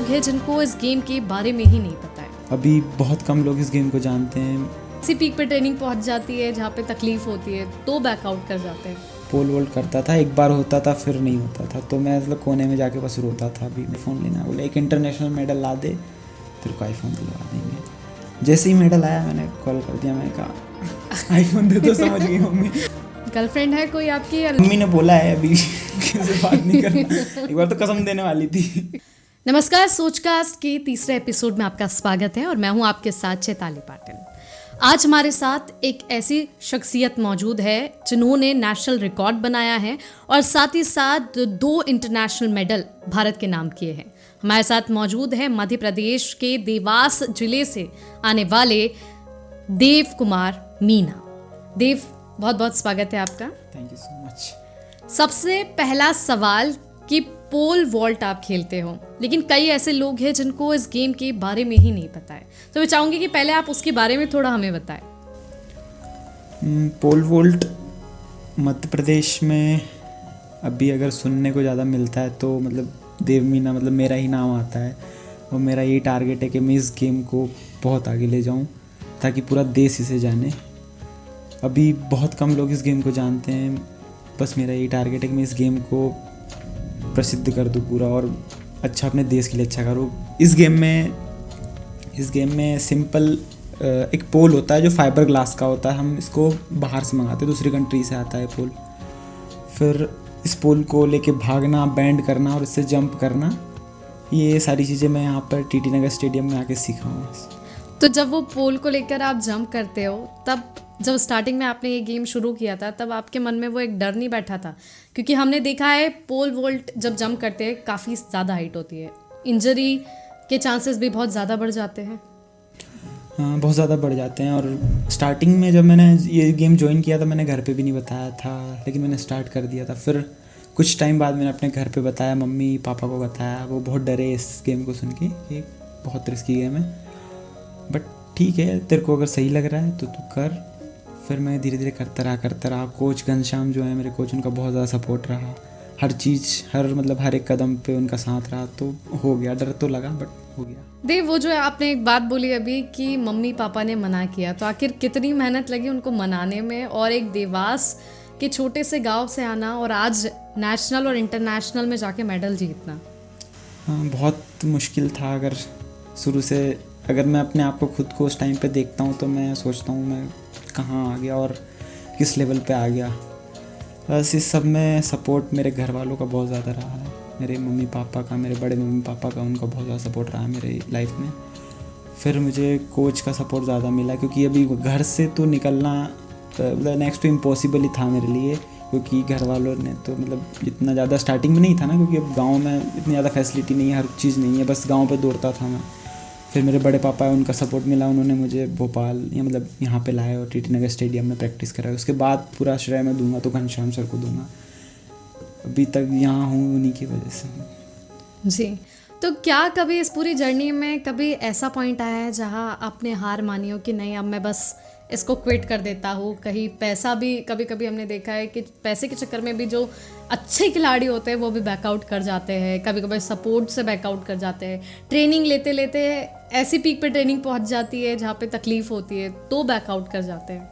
हैं जिनको इस गेम के बारे में ही नहीं पता है। अभी बहुत कम लोग इस गेम को जानते हैं। इसी पीक पे ट्रेनिंग पहुंच जाती है जहाँ पे तकलीफ होती है तो बैकआउट कर जाते हैं। पोल वोल्ट करता था, एक बार होता था फिर नहीं होता था, तो मैं मतलब कोने में जाके बस रोता था। अभी मैं फ़ोन लेना, बोले एक इंटरनेशनल मेडल ला दे तेरे को आईफोन दिलवा देंगे। जैसे ही मेडल आया मैंने कॉल कर दिया, मैंने कहा आईफोन दे दो। समझ गई मम्मी। गर्लफ्रेंड है कोई आपकी? मम्मी ने बोला है अभी किसी से बात नहीं करना। एक बार तो कसम देने वाली थी। नमस्कार, सोचकास्ट के तीसरे एपिसोड में आपका स्वागत है और मैं हूं आपके साथ चैताली पाटिल। आज हमारे साथ एक ऐसी शख्सियत मौजूद है जिन्होंने नेशनल रिकॉर्ड बनाया है और साथ ही साथ 2 इंटरनेशनल मेडल भारत के नाम किए हैं। हमारे साथ मौजूद है मध्य प्रदेश के देवास जिले से आने वाले देव कुमार मीना। देव, बहुत बहुत स्वागत है आपका। Thank you so much. सबसे पहला सवाल कि पोल वॉल्ट आप खेलते हो, लेकिन कई ऐसे लोग हैं जिनको इस गेम के बारे में ही नहीं पता है, तो मैं चाहूँगी कि पहले आप उसके बारे में थोड़ा हमें बताएं। पोल वोल्ट मध्य प्रदेश में अभी अगर सुनने को ज़्यादा मिलता है तो मतलब देव मीना मतलब मेरा ही नाम आता है। और मेरा यही टारगेट है कि मैं इस गेम को बहुत आगे ले जाऊं ताकि पूरा देश इसे जाने। अभी बहुत कम लोग इस गेम को जानते हैं, बस मेरा यही टारगेट है कि मैं इस गेम को प्रसिद्ध कर दूं पूरा और अच्छा अपने देश के लिए अच्छा करूं। इस गेम में सिंपल एक पोल होता है जो फाइबर ग्लास का होता है। हम इसको बाहर से मंगाते हैं, दूसरी कंट्री से आता है पोल। फिर इस पोल को लेके भागना, बैंड करना और इससे जंप करना, ये सारी चीज़ें मैं यहाँ पर टीटी नगर स्टेडियम में आके सीखा हूँ। तो जब वो पोल को लेकर आप जंप करते हो, तब जब स्टार्टिंग में आपने ये गेम शुरू किया था तब आपके मन में वो एक डर नहीं बैठा था? क्योंकि हमने देखा है पोल वोल्ट जब जंप करते हैं काफ़ी ज़्यादा हाइट होती है, इंजरी के चांसेस भी बहुत ज़्यादा बढ़ जाते हैं। हाँ, बहुत ज़्यादा बढ़ जाते हैं। और स्टार्टिंग में जब मैंने ये गेम ज्वाइन किया था मैंने घर पे भी नहीं बताया था, लेकिन मैंने स्टार्ट कर दिया था। फिर कुछ टाइम बाद मैंने अपने घर पे बताया, मम्मी पापा को बताया। वो बहुत डरे इस गेम को सुन के, ये बहुत रिस्की गेम है, बट ठीक है तेरे को अगर सही लग रहा है तो तू कर। फिर मैं धीरे धीरे करता रहा। कोच घनश्याम जो है मेरे कोच, उनका बहुत ज़्यादा सपोर्ट रहा। हर चीज़ हर एक कदम पे उनका साथ रहा, तो हो गया। डर तो लगा बट हो गया। देव, वो जो है आपने एक बात बोली अभी कि मम्मी पापा ने मना किया, तो आखिर कितनी मेहनत लगी उनको मनाने में और एक देवास के छोटे से गांव से आना और आज नेशनल और इंटरनेशनल में जाके मेडल जीतना? हाँ, बहुत मुश्किल था। अगर शुरू से अगर मैं अपने आप को खुद को उस टाइम पे देखता हूँ तो मैं सोचता हूँ मैं कहाँ आ गया और किस लेवल पे आ गया। बस इस सब में सपोर्ट मेरे घर वालों का बहुत ज़्यादा रहा है। मेरे मम्मी पापा का, मेरे बड़े मम्मी पापा का, उनका बहुत ज़्यादा सपोर्ट रहा है मेरे लाइफ में। फिर मुझे कोच का सपोर्ट ज़्यादा मिला, क्योंकि अभी घर से तो निकलना मतलब नेक्स्ट टू इम्पॉसिबल ही था मेरे लिए। क्योंकि घर वालों ने तो मतलब इतना ज़्यादा स्टार्टिंग में नहीं था ना, क्योंकि अब गांव में इतनी ज़्यादा फैसिलिटी नहीं है, हर चीज़ नहीं है, बस गांव पे दौड़ता था मैं। फिर मेरे बड़े पापा है, उनका सपोर्ट मिला, उन्होंने मुझे भोपाल या मतलब यहाँ पे लाया और टीटी नगर स्टेडियम में प्रैक्टिस कराया। उसके बाद पूरा श्रेय मैं दूंगा तो घनश्याम सर को दूंगा। अभी तक यहाँ हूँ उन्हीं की वजह से। जी। तो क्या कभी इस पूरी जर्नी में कभी ऐसा पॉइंट आया है जहाँ आपने हार मानी हो कि नहीं अब मैं बस इसको क्विट कर देता हूँ? कहीं पैसा भी, कभी कभी हमने देखा है कि पैसे के चक्कर में भी जो अच्छे खिलाड़ी होते हैं वो भी बैकआउट कर जाते हैं, कभी कभी सपोर्ट से बैकआउट कर जाते हैं, ट्रेनिंग लेते लेते ऐसी पीक पे ट्रेनिंग पहुँच जाती है जहाँ पे तकलीफ होती है तो बैकआउट कर जाते हैं?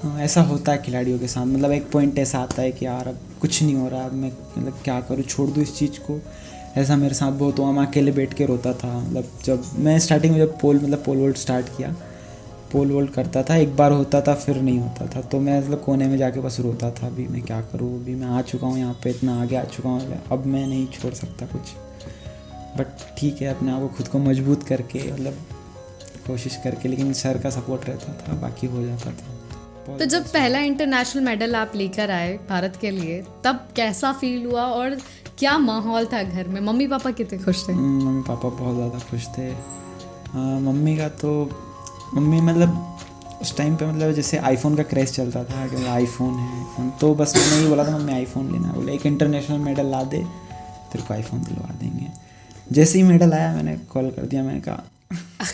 हाँ, ऐसा होता है खिलाड़ियों के साथ। मतलब एक पॉइंट ऐसा आता है कि यार अब कुछ नहीं हो रहा, अब मैं मतलब क्या करूँ, छोड़ दूँ इस चीज़ को। ऐसा मेरे साथ बहुत हुआ, मैं अकेले बैठ के रोता था। मतलब जब मैं स्टार्टिंग में जब पोल वोल्ट स्टार्ट किया, पोल वोल्ट करता था, एक बार होता था फिर नहीं होता था, तो मैं मतलब कोने में जाके बस रोता था। अभी मैं क्या करूँ, अभी मैं आ चुका हूँ यहाँ पे, इतना आगे आ चुका हूँ, अब मैं नहीं छोड़ सकता कुछ। बट ठीक है, अपने आप को खुद को मजबूत करके मतलब कोशिश करके, लेकिन सर का सपोर्ट रहता था, बाकी हो जाता था। तो जब पहला इंटरनेशनल मेडल आप लेकर आए भारत के लिए, तब कैसा फील हुआ और क्या माहौल था घर में? मम्मी पापा कितने खुश थे? मम्मी पापा बहुत ज़्यादा खुश थे। मम्मी मतलब उस टाइम पे मतलब जैसे आईफोन का क्रेज़ चलता था कि आईफोन है, तो बस मैंने ये बोला था मम्मी आईफोन लेना। बोले एक इंटरनेशनल मेडल ला दे तेरे को आईफोन दिलवा देंगे। जैसे ही मेडल आया मैंने कॉल कर दिया, मैंने कहा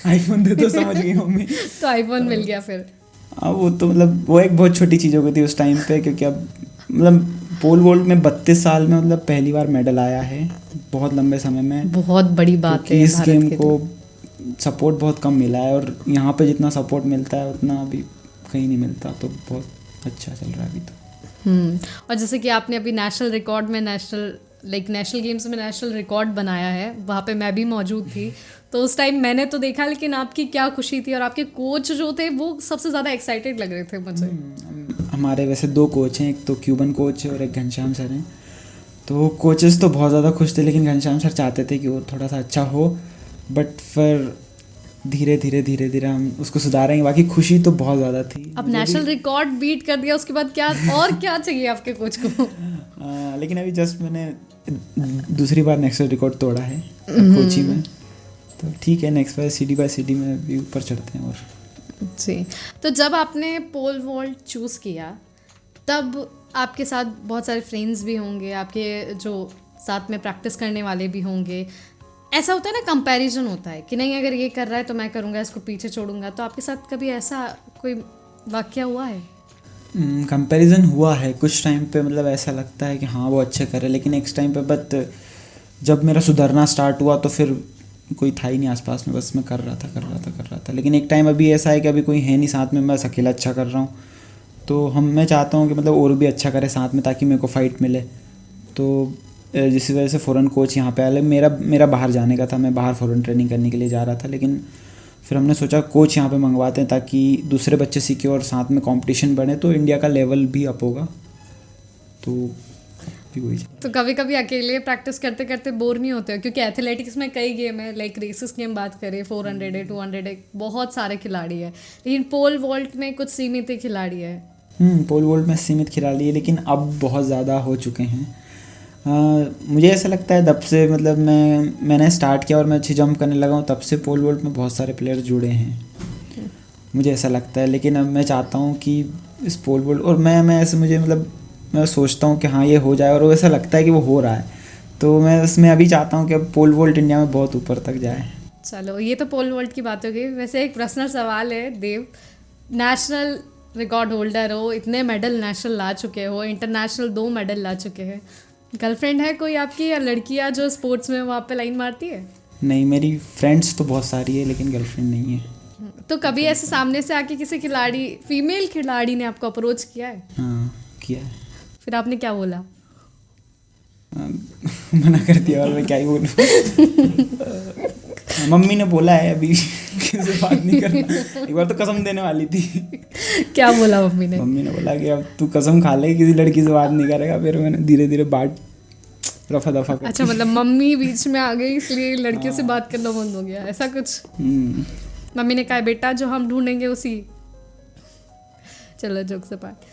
आईफोन दे दो। समझ गई मम्मी। तो आईफोन मिल गया फिर? हाँ, वो तो मतलब वो एक बहुत छोटी चीज़ हो गई थी उस टाइम पे, क्योंकि अब मतलब पोल वोल्ट में 32 साल में मतलब पहली बार मेडल आया है, बहुत लंबे समय में। बहुत बड़ी बात है इस भारत गेम के को लिए। सपोर्ट बहुत कम मिला है और यहाँ पे जितना सपोर्ट मिलता है उतना अभी कहीं नहीं मिलता, तो बहुत अच्छा चल रहा है अभी तो। और जैसे कि आपने अभी नेशनल रिकॉर्ड में नेशनल गेम्स में नेशनल रिकॉर्ड बनाया है, वहाँ पे मैं भी मौजूद थी, तो उस टाइम मैंने तो देखा, लेकिन आपकी क्या खुशी थी, और आपके कोच जो थे वो सबसे ज़्यादा एक्साइटेड लग रहे थे मुझे। हमारे वैसे 2 कोच हैं, एक तो क्यूबन कोच है और एक घनश्याम सर हैं। तो कोचेस तो बहुत ज़्यादा खुश थे, लेकिन घनश्याम सर चाहते थे कि वो थोड़ा सा अच्छा हो, बट फिर धीरे धीरे हम उसको सुधारेंगे। बाकी खुशी तो बहुत ज़्यादा थी। अब नेशनल रिकॉर्ड बीट कर दिया, उसके बाद क्या और क्या चाहिए आपके कोच को? लेकिन अभी जस्ट मैंने दूसरी बार नेशनल रिकॉर्ड तोड़ा है कोची में, तो ठीक है, नेक्स्ट बार सिटी में भी ऊपर चढ़ते हैं। और जी, तो जब आपने पोल वॉल्ट चूज़ किया तब आपके साथ बहुत सारे फ्रेंड्स भी होंगे, आपके जो साथ में प्रैक्टिस करने वाले भी होंगे। ऐसा होता है ना, कंपैरिजन होता है कि नहीं अगर ये कर रहा है तो मैं करूँगा, इसको पीछे छोड़ूंगा। तो आपके साथ कभी ऐसा कोई वाकया हुआ है? कंपैरिजन हुआ है कुछ टाइम पे, मतलब ऐसा लगता है कि हाँ वो अच्छे कर रहे, लेकिन नेक्स्ट टाइम पे बट जब मेरा सुधरना स्टार्ट हुआ तो फिर कोई था ही नहीं आसपास में, बस मैं कर रहा था। लेकिन एक टाइम अभी ऐसा है कि अभी कोई है नहीं साथ में, मैं अकेला अच्छा कर रहा हूँ, तो मैं चाहता हूँ कि मतलब और भी अच्छा करे साथ में, ताकि मेरे को फाइट मिले। तो जिस वजह से फ़ॉरेन कोच यहाँ पे आए। मेरा बाहर जाने का था, मैं बाहर फ़ॉरेन ट्रेनिंग करने के लिए जा रहा था, लेकिन फिर हमने सोचा कोच यहाँ पे मंगवाते हैं ताकि दूसरे बच्चे सीखे और साथ में कंपटीशन बढ़े, तो इंडिया का लेवल भी अप होगा। तो तो कभी कभी अकेले प्रैक्टिस करते करते बोर नहीं होते हो? क्योंकि एथलेटिक्स में कई गेम है, लाइक रेसिस गेम बात करें, 400 है, 200 है, बहुत सारे खिलाड़ी है, लेकिन पोल वॉल्ट में कुछ सीमित ही खिलाड़ी है। पोल वॉल्ट में सीमित खिलाड़ी है, लेकिन अब बहुत ज़्यादा हो चुके हैं। मुझे ऐसा लगता है तब से, मतलब मैंने स्टार्ट किया और मैं अच्छी जंप करने लगा हूँ, तब से पोल वॉल्ट में बहुत सारे प्लेयर जुड़े हैं, मुझे ऐसा लगता है। लेकिन अब मैं चाहता हूँ कि इस पोल वॉल्ट, और मैं ऐसे मैं सोचता हूँ कि हाँ ये हो जाए, और ऐसा लगता है कि वो हो रहा है, तो मैं उसमें अभी चाहता हूँ कि अब पोल वॉल्ट इंडिया में बहुत ऊपर तक जाए। चलो, ये तो पोल वॉल्ट की बात हो गई। वैसे एक पर्सनल सवाल है देव, नेशनल रिकॉर्ड होल्डर हो, इतने मेडल नेशनल ला चुके हो, इंटरनेशनल 2 मेडल ला चुके हैं, गर्लफ्रेंड है कोई आपकी या लड़कियां जो स्पोर्ट्स में वहाँ पे लाइन मारती है? नहीं, मेरी फ्रेंड्स तो बहुत सारी है, लेकिन गर्लफ्रेंड नहीं है। तो कभी ऐसे सामने से आके किसी खिलाड़ी, फीमेल खिलाड़ी ने आपको अप्रोच किया है? हाँ, किया है। फिर आपने क्या बोला? मना कर दिया, और मैं क्या ही बोलूँ। मम्मी ने बोला है अभी किसी बात नहीं करना। एक बार तो कसम देने वाली थी। क्या बोला मम्मी ने? मम्मी ने बोला कि अब तू कसम खा ले किसी लड़की से बात नहीं करेगा। फिर मैंने धीरे धीरे बात रफा दफा कर। अच्छा, मतलब मम्मी बीच में आ गई इसलिए लड़कियों से बात करना बंद हो गया, ऐसा कुछ? मम्मी ने कहा बेटा जो हम ढूंढेंगे उसी। चलो, जोक से पार्ट।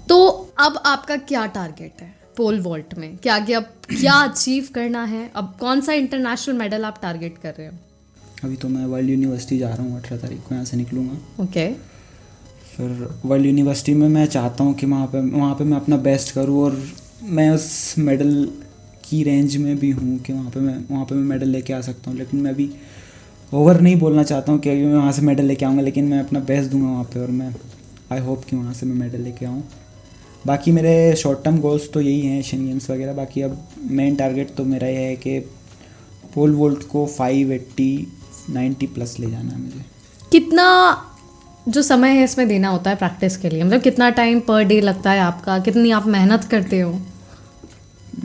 तो अब आपका क्या टारगेट है पोल वॉल्ट में? क्या आगे अब क्या अचीव करना है? अब कौन सा इंटरनेशनल मेडल आप टारगेट कर रहे हो? अभी तो मैं वर्ल्ड यूनिवर्सिटी जा रहा हूँ, 18 तारीख को यहाँ से निकलूँगा। ओके। फिर वर्ल्ड यूनिवर्सिटी में मैं चाहता हूँ कि वहाँ पे मैं अपना बेस्ट करूँ, और मैं उस मेडल की रेंज में भी हूँ कि वहाँ पे मैं मेडल लेके आ सकता हूँ। लेकिन मैं अभी ओवर नहीं बोलना चाहता हूँ कि मैं वहाँ से मेडल लेके आऊँगा, लेकिन मैं अपना बेस्ट दूंगा वहाँ पे, और मैं आई होप कि वहाँ से मैं मेडल लेके आऊँ। बाकी मेरे शॉर्ट टर्म गोल्स तो यही हैं, एशियन गेम्स वगैरह। बाकी अब मेन टारगेट तो मेरा ये है कि पोल वॉल्ट को 580-90 प्लस ले जाना है मुझे। कितना जो समय है इसमें देना होता है प्रैक्टिस के लिए? मतलब कितना टाइम पर डे लगता है आपका? कितनी आप मेहनत करते हो?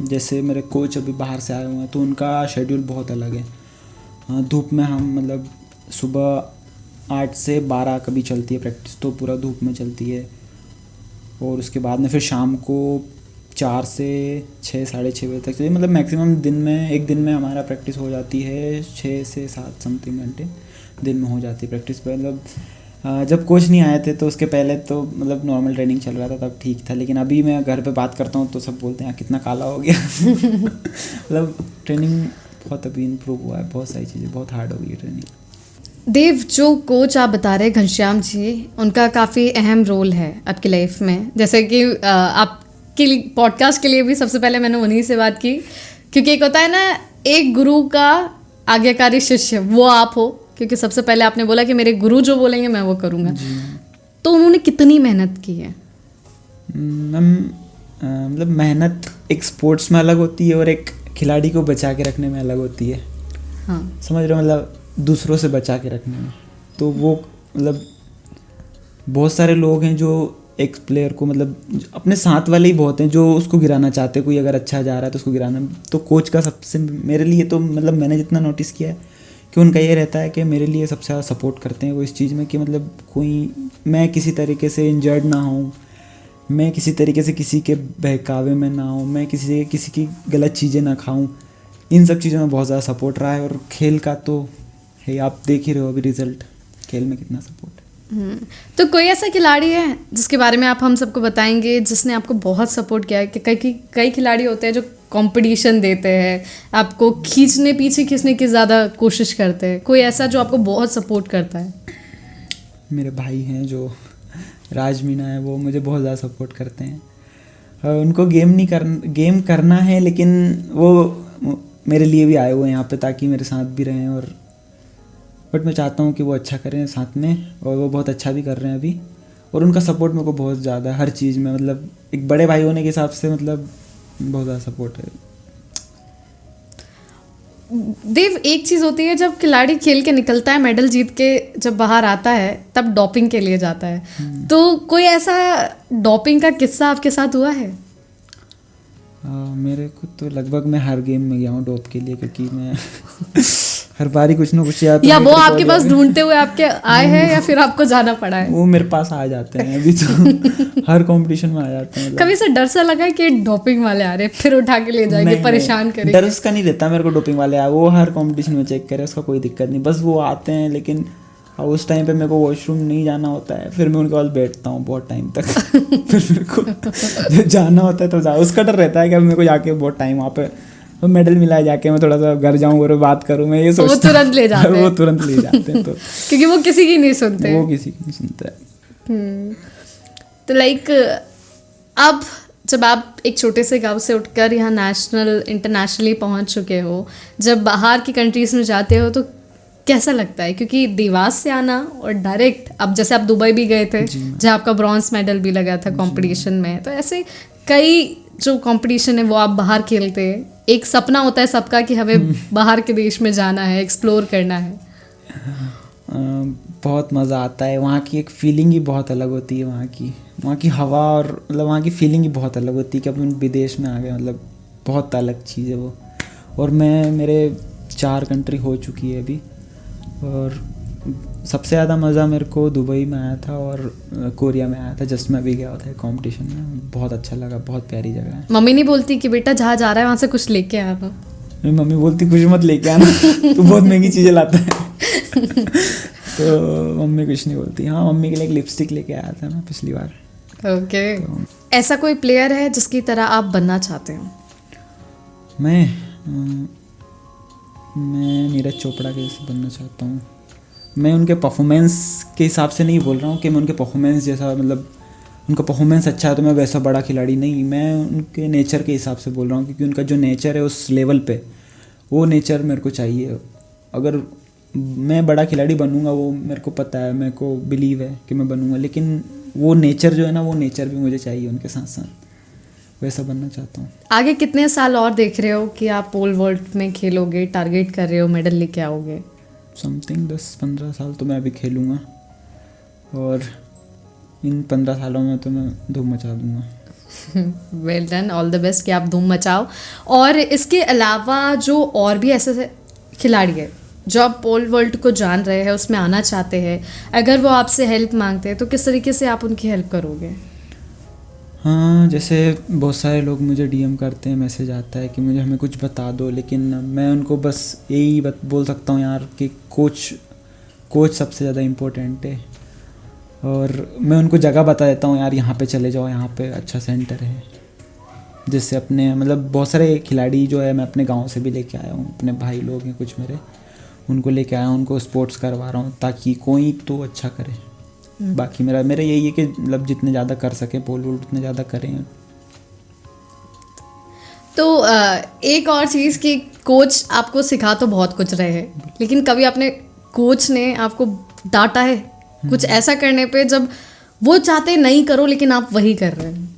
जैसे मेरे कोच अभी बाहर से आए हुए हैं, तो उनका शेड्यूल बहुत अलग है। धूप में हम मतलब सुबह 8 से 12 कभी चलती है प्रैक्टिस, तो पूरा धूप में चलती है। और उसके बाद में फिर शाम को 4 से 6, 6:30 बजे तक चलिए। मतलब मैक्सिमम एक दिन में हमारा प्रैक्टिस हो जाती है 6 से 7 समथिंग घंटे दिन में हो जाती है प्रैक्टिस। मतलब जब कोच नहीं आए थे तो उसके पहले तो मतलब नॉर्मल ट्रेनिंग चल रहा था, तब ठीक था। लेकिन अभी मैं घर पे बात करता हूँ तो सब बोलते हैं कितना काला हो गया। मतलब ट्रेनिंग बहुत अभी इम्प्रूव हुआ है, बहुत सारी चीज़ें, बहुत हार्ड हो गई है ट्रेनिंग। देव, जो कोच आप बता रहे हैं घनश्याम जी, उनका काफ़ी अहम रोल है आपकी लाइफ में। जैसे कि आपके पॉडकास्ट के लिए भी सबसे पहले मैंने उन्हीं से बात की, क्योंकि एक होता है ना, एक गुरु का आज्ञाकारी शिष्य, वो आप हो। क्योंकि सबसे पहले आपने बोला कि मेरे गुरु जो बोलेंगे मैं वो करूँगा। तो उन्होंने कितनी मेहनत की है? मैम मतलब मेहनत एक स्पोर्ट्स में अलग होती है और एक खिलाड़ी को बचा के रखने में अलग होती है। हाँ। समझ रहे हो, मतलब दूसरों से बचा के रखने में। तो वो मतलब बहुत सारे लोग हैं जो एक प्लेयर को, मतलब अपने साथ वाले ही बहुत हैं जो उसको गिराना चाहते हैं। कोई अगर अच्छा जा रहा है तो उसको गिराना। तो कोच का सबसे, मेरे लिए तो मतलब मैंने जितना नोटिस किया है कि उनका ये रहता है कि मेरे लिए सबसे ज़्यादा सपोर्ट करते हैं वो इस चीज़ में कि मतलब मैं किसी तरीके से इंजर्ड ना हूँ, मैं किसी तरीके से किसी के बहकावे में ना हूँ, मैं किसी की गलत चीज़ें ना खाऊँ। इन सब चीज़ों में बहुत ज़्यादा सपोर्ट रहा है। और खेल का तो है, आप देख ही रहे हो अभी रिजल्ट, खेल में कितना सपोर्ट है। तो कोई ऐसा खिलाड़ी है जिसके बारे में आप हम सबको बताएंगे जिसने आपको बहुत सपोर्ट किया है? कि कई खिलाड़ी होते हैं जो कंपटीशन देते हैं, आपको पीछे खींचने की ज़्यादा कोशिश करते हैं। कोई ऐसा जो आपको बहुत सपोर्ट करता है? मेरे भाई हैं जो राज मीना है, वो मुझे बहुत ज़्यादा सपोर्ट करते हैं। उनको गेम करना है, लेकिन वो मेरे लिए भी आए हुए हैं यहाँ पे ताकि मेरे साथ भी रहें। और बट मैं चाहता हूँ कि वो अच्छा करें साथ में, और वो बहुत अच्छा भी कर रहे हैं अभी। और उनका सपोर्ट मेरे को बहुत ज़्यादा हर चीज़ में, मतलब एक बड़े भाई होने के हिसाब से मतलब बहुत ज़्यादा सपोर्ट है। देव, एक चीज़ होती है जब खिलाड़ी खेल के निकलता है, मेडल जीत के जब बाहर आता है तब डोपिंग के लिए जाता है। तो कोई ऐसा डोपिंग का किस्सा आपके साथ हुआ है? मेरे को तो लगभग मैं हर गेम में गया हूँ डोप के लिए, क्योंकि मैं हर बार ही कुछ ना कुछ या वो आपके पास ढूंढते हुए आपके आए हैं या फिर आपको जाना पड़ा है? वो मेरे पास आ जाते हैं अभी तो हर कंपटीशन में आ जाते हैं। कभी से डर सा लगा कि डोपिंग वाले आ रहे फिर उठा के ले जाएंगे, परेशान करेंगे? डर उसका नहीं रहता मेरे को, डोपिंग वाले आए वो हर कंपटीशन में चेक करे, उसका कोई दिक्कत नहीं, बस वो आते हैं। लेकिन उस टाइम पे मेरे को वॉशरूम नहीं जाना होता है, फिर मैं उनके पास बैठता हूँ बहुत टाइम तक फिर मेरे को जब जाना होता है तो उसका डर रहता है कि अब मेरे को जाके बहुत टाइम वहाँ पे तो मेडल मिला है, जाके मैं थोड़ा सा घर जाऊँ और बात करूँ, मैं ये सोचता हूँ। वो तुरंत ले जाते हैं। वो तुरंत ले जाते हैं तो क्योंकि वो किसी की नहीं सुनते, वो किसी की नहीं सुनते हैं। तो लाइक अब जब आप एक छोटे से गांव से उठकर यहाँ नेशनल इंटरनेशनली पहुँच चुके हो, जब बाहर की कंट्रीज में जाते हो तो कैसा लगता है? क्योंकि देवास से आना और डायरेक्ट, अब जैसे आप दुबई भी गए थे जहाँ आपका ब्रॉन्ज मेडल भी लगा था कंपटीशन में, तो ऐसे कई जो कंपटीशन है वो आप बाहर खेलते हैं। एक सपना होता है सबका कि हमें बाहर के देश में जाना है, एक्सप्लोर करना है। बहुत मज़ा आता है, वहाँ की एक फीलिंग ही बहुत अलग होती है। वहाँ की हवा और मतलब वहाँ की फीलिंग ही बहुत अलग होती है कि अपन विदेश में आ गए, मतलब बहुत अलग चीज़ है वो। और मेरे 4 कंट्री हो चुकी है अभी, और सबसे ज़्यादा मज़ा मेरे को दुबई में आया था और कोरिया में आया था। जस्ट मैं भी गया था कंपटीशन में, बहुत अच्छा लगा, बहुत प्यारी जगह है। मम्मी नहीं बोलती कि बेटा जहाँ जा रहा है वहाँ से कुछ लेके आना? मेरी मम्मी बोलती कुछ मत लेके आना तू बहुत महंगी चीज़ें लाता है तो मम्मी कुछ नहीं बोलती। हाँ, मम्मी के लिए एक लिपस्टिक लेके आया था मैं पिछली बार। ओके। ऐसा कोई प्लेयर है जिसकी तरह आप बनना चाहते हो? मैं नीरज चोपड़ा के जैसे बनना चाहता हूँ। मैं उनके परफॉर्मेंस के हिसाब से नहीं बोल रहा हूँ कि मैं उनके परफॉर्मेंस जैसा, मतलब उनका परफॉर्मेंस अच्छा है तो मैं वैसा बड़ा खिलाड़ी नहीं, मैं उनके नेचर के हिसाब से बोल रहा हूँ। क्योंकि उनका जो नेचर है उस लेवल पे, वो नेचर मेरे को चाहिए। अगर मैं बड़ा खिलाड़ी बनूंगा, वो मेरे को पता है, मेरे को बिलीव है कि मैं बनूंगा, लेकिन वो नेचर जो है ना, वो नेचर भी मुझे चाहिए उनके साथ साथ, वैसा बनना चाहता हूँ। आगे कितने साल और देख रहे हो कि आप पोल वॉल्ट में खेलोगे, टारगेट कर रहे हो, मेडल लेके आओगे? समथिंग 10-15 साल तो मैं अभी खेलूँगा, और इन 15 सालों में तो मैं धूम मचा दूँगा। Well done, all the best कि आप धूम मचाओ। और इसके अलावा जो और भी ऐसे खिलाड़ी है जो आप पोल वर्ल्ड को जान रहे हैं, उसमें आना चाहते हैं, अगर वो आपसे हेल्प मांगते हैं तो किस तरीके से आप उनकी हेल्प करोगे? हाँ, जैसे बहुत सारे लोग मुझे डीएम करते हैं, मैसेज आता है कि मुझे हमें कुछ बता दो, लेकिन मैं उनको बस यही बोल सकता हूँ यार कि कोच सबसे ज़्यादा इम्पोर्टेंट है। और मैं उनको जगह बता देता हूँ यार, यहाँ पे चले जाओ, यहाँ पे अच्छा सेंटर है। जिससे अपने मतलब बहुत सारे खिलाड़ी जो है मैं अपने गांव से भी लेके आया हूँ, अपने भाई लोग हैं कुछ मेरे, उनको लेके आया हूँ, उनको स्पोर्ट्स करवा रहा हूँ ताकि कोई तो अच्छा करे। बाकी मेरा यही है कि मतलब जितने ज़्यादा कर सके पोल वोल्ट उतने ज़्यादा करें। तो एक और चीज़ कि कोच आपको सिखा तो बहुत कुछ रहे हैं, लेकिन कभी आपने कोच ने आपको डांटा है कुछ ऐसा करने पे जब वो चाहते नहीं करो लेकिन आप वही कर रहे हैं?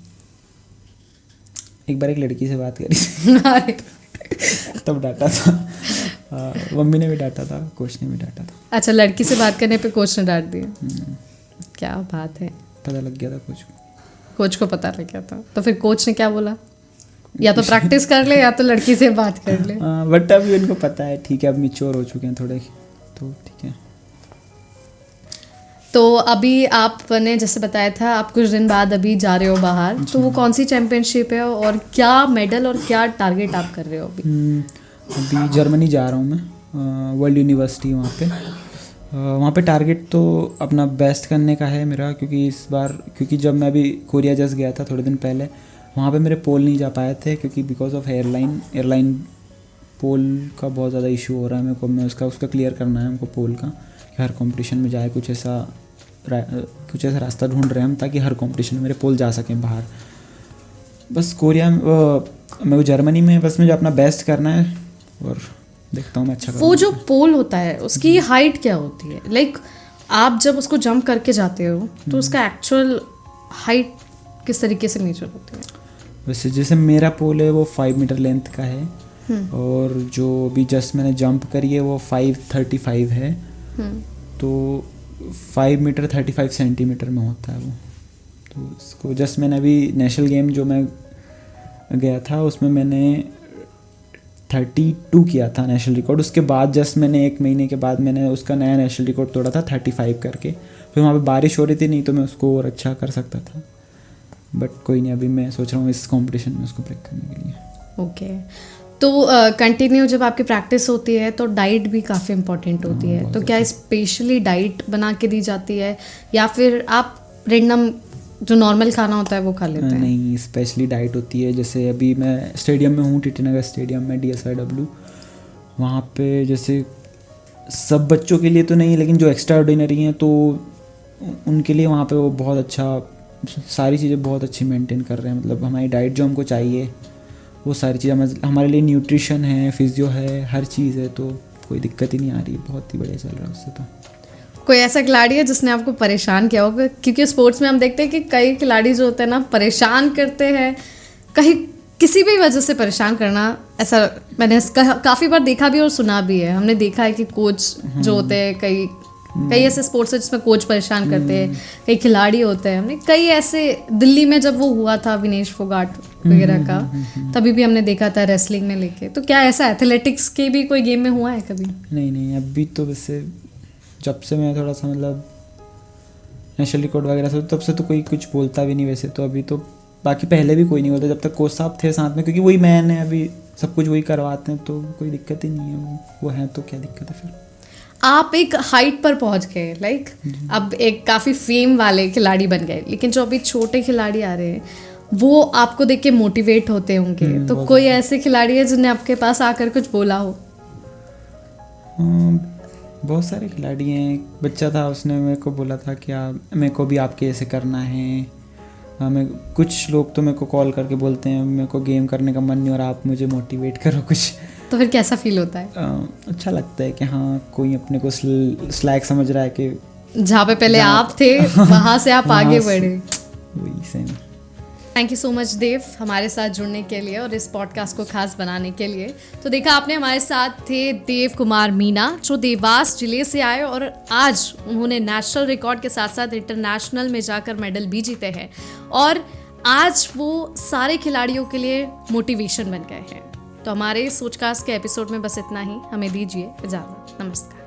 एक बार एक लड़की से बात करी अरे तब डांटा था। मम्मी ने भी डांटा था, कोच ने भी डांटा था। अच्छा, लड़की से बात करने पे कोच ने डांट दिया। क्या बात है। पता लग गया था कोच को। कोच को पता लग गया था, तो फिर कोच ने क्या बोला? या तो प्रैक्टिस कर ले या तो लड़की से बात कर ले। बट अभी उनको पता है, ठीक है, अब मैच्योर हो चुके हैं थोड़े, तो ठीक है। तो अभी आपने जैसे बताया था आप कुछ दिन बाद अभी जा रहे हो बाहर, तो वो कौन सी चैंपियनशिप है और क्या मेडल और क्या टारगेट आप कर रहे हो अभी? अभी जर्मनी जा रहा हूँ मैं, वर्ल्ड यूनिवर्सिटी वहाँ पे। वहाँ पे टारगेट तो अपना बेस्ट करने का है मेरा, क्योंकि इस बार, क्योंकि जब मैं अभी कोरिया जस्ट गया था थोड़े दिन पहले, वहाँ पे मेरे पोल नहीं जा पाए थे, क्योंकि बिकॉज ऑफ एयरलाइन पोल का बहुत ज़्यादा इशू हो रहा है मेरे को। मैं उसका क्लियर करना है हमको पोल का, कि हर कंपटीशन में जाए, कुछ ऐसा रास्ता ढूंढ रहे हैं हम, ताकि हर कंपटीशन में मेरे पोल जा सकें बाहर। बस कोरिया मेरे को जर्मनी में बस मुझे अपना बेस्ट करना है और देखता हूँ मैं अच्छा वो जो पोल होता है उसकी हाइट क्या होती है? लाइक आप जब उसको जंप करके जाते हो तो उसका एक्चुअल हाइट किस तरीके से मेजर होती है? वैसे जैसे मेरा पोल है वो 5 मीटर लेंथ का है, और जो भी जस्ट मैंने जंप करी है वो 535 है, तो 5 मीटर 35 सेंटीमीटर में होता है वो। तो इसको जस्ट मैंने अभी नेशनल गेम जो मैं गया था उसमें मैंने 32 किया था नेशनल रिकॉर्ड। उसके बाद जस्ट मैंने 1 महीने के बाद मैंने उसका नया नेशनल रिकॉर्ड तोड़ा था 35 करके। फिर वहाँ पे बारिश हो रही थी, नहीं तो मैं उसको और अच्छा कर सकता था, बट कोई नहीं, अभी मैं सोच रहा हूँ इस कंपटीशन में उसको ब्रेक करने के लिए। ओके तो कंटिन्यू जब आपकी प्रैक्टिस होती है तो डाइट भी काफ़ी इम्पोर्टेंट होती है, तो क्या स्पेशली डाइट बना के दी जाती है या फिर आप रेंडम जो नॉर्मल खाना होता है वो खा लेते हैं? नहीं, स्पेशली डाइट होती है। जैसे अभी मैं स्टेडियम में हूँ, टीटी नगर स्टेडियम में, DSIW, वहाँ पे जैसे सब बच्चों के लिए तो नहीं, लेकिन जो एक्स्ट्रा ऑर्डिनरी हैं तो उनके लिए वहाँ पे वो बहुत अच्छा, सारी चीज़ें बहुत अच्छी मेंटेन कर रहे हैं। मतलब हमारी डाइट जो हमको चाहिए वो सारी चीज़ें हमारे लिए, न्यूट्रिशन है, फिजियो है, हर चीज़ है, तो कोई दिक्कत ही नहीं आ रही है, बहुत ही बढ़िया चल रहा है उससे। तो कोई ऐसा खिलाड़ी है जिसने आपको परेशान किया होगा? क्योंकि स्पोर्ट्स में हम देखते हैं कि कई खिलाड़ी जो होते हैं ना परेशान करते हैं, कहीं किसी भी वजह से परेशान करना, ऐसा मैंने काफ़ी बार देखा भी और सुना भी है। हमने देखा है कि कोच जो होते हैं, कई ऐसे स्पोर्ट्स है जिसमें कोच परेशान करते हैं, कई खिलाड़ी होते हैं। हमने कई ऐसे, दिल्ली में जब वो हुआ था विनेश फोगाट वगैरह का, तभी भी हमने देखा था रेसलिंग में लेके। तो क्या ऐसा एथलेटिक्स के भी कोई गेम में हुआ है कभी? नहीं, अभी तो वैसे जब से मैं थोड़ा सा मतलब नेशनल रिकॉर्ड वगैरह से, तब से तो कोई कुछ बोलता भी नहीं वैसे तो। अभी तो बाकी पहले भी कोई नहीं बोलता, जब तक कोच साहब थे साथ में, क्योंकि वही मैन है, अभी सब कुछ वही करवाते हैं, तो कोई दिक्कत ही नहीं है। वो है तो क्या दिक्कत है फिर? आप एक हाइट पर पहुंच गए, लाइक अब एक काफ़ी फेम वाले खिलाड़ी बन गए, लेकिन जो अभी छोटे खिलाड़ी आ रहे हैं वो आपको देख के मोटिवेट होते होंगे। तो कोई ऐसे खिलाड़ी है जिन्हें आपके पास आकर कुछ बोला हो? बहुत सारे खिलाड़ी हैं। एक बच्चा था, उसने मेरे को बोला था कि मेरे को भी आपके ऐसे करना है। हमें कुछ लोग तो मेरे को कॉल करके बोलते हैं मेरे को गेम करने का मन नहीं और आप मुझे मोटिवेट करो कुछ। तो फिर कैसा फील होता है? अच्छा लगता है कि हाँ कोई अपने को स्लैक समझ रहा है, कि जहाँ पे पहले आप थे वहाँ से आप आगे बढ़े। वही same. Thank you so much Dev हमारे साथ जुड़ने के लिए और इस पॉडकास्ट को खास बनाने के लिए। तो देखा आपने, हमारे साथ थे देव कुमार मीना जो देवास जिले से आए और आज उन्होंने नेशनल रिकॉर्ड के साथ साथ इंटरनेशनल में जाकर मेडल भी जीते हैं और आज वो सारे खिलाड़ियों के लिए मोटिवेशन बन गए हैं। तो हमारे सोचकास्ट के एपिसोड में बस इतना ही। हमें दीजिए इजाज़त। नमस्कार।